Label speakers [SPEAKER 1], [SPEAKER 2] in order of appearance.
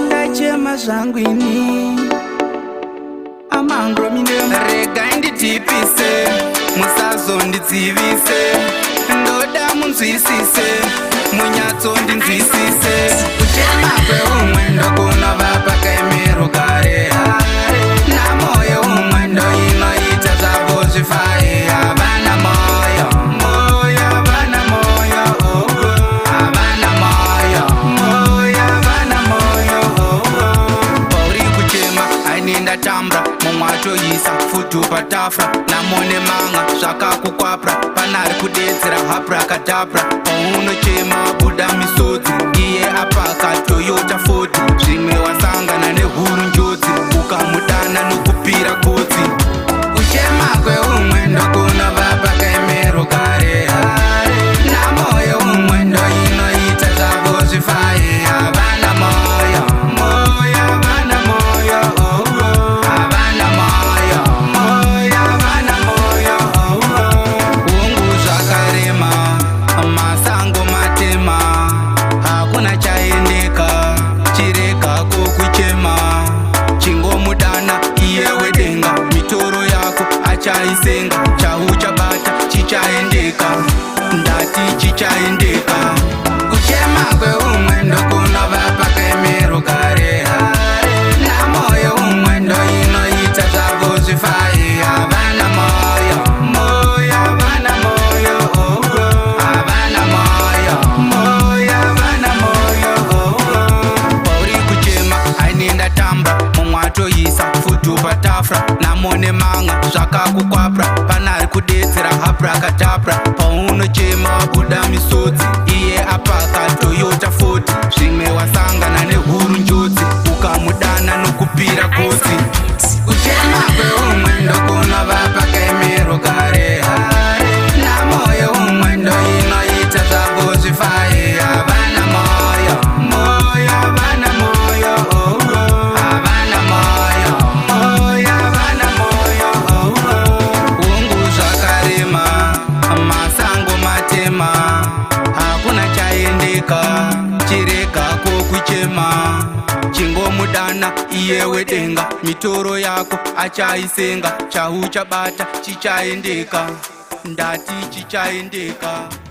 [SPEAKER 1] ndachema zvangu ini amangro mine regai nditipise musazondidzivise ndoda munzwisise munyatsondinzwisise kuchema kweumwe ndokunova pakaemero kare namoyo umwe ndoinoita zvavo zvifaye havana moyo havana moyo havana moyo havana moyo pauri kuchema ainindatambra mumwatoisa futu patafra namone manga zvakakukwapra panari kudetsera hapra katapra paunochema buda misodzi iye apaka toyota 40 zvimwe wasangana nehuru njodzi ukamudana nokupira gotsi kuchema kweumwe ndokunova pakaemero kare namoyo umwe ndoinoita zvavo zvifaye havana moyo havana moyo havana moyo havana moyo ungu zvakarema masango matema hakuna chaendeka chirega kokuchema chingomudana iye wedenga mitoro yako achaisenga chauchabata chichaendeka ndati chichaendeka kuchema kweumwe ndokunova pakaemero kare namoyo umwe ndoinoita zvavo zvifaye havana moyo havana moyo havana moyo havana moyo pauri kuchema ainindatambra mumwatoisa futu patafra namone manga zvakakukwapra panari kudetsera hapra katapra paunochema buda misodzi iye apaka toyota 40 zvimwe wasangana nehuru njodzi ukamudana nokupira gotsi kuchema kweumwe ndokunova pakaemero kare namoyo umwe ndoinoita zvavo zvifaye havana moyo havana moyo havana moyo havana moyo ungu zvakarema masango matema hakuna chaendeka chirega kokuchema chingomudana iye wedenga mitoro yako achaisenga chauchabata chichaendeka ndati chichaendeka.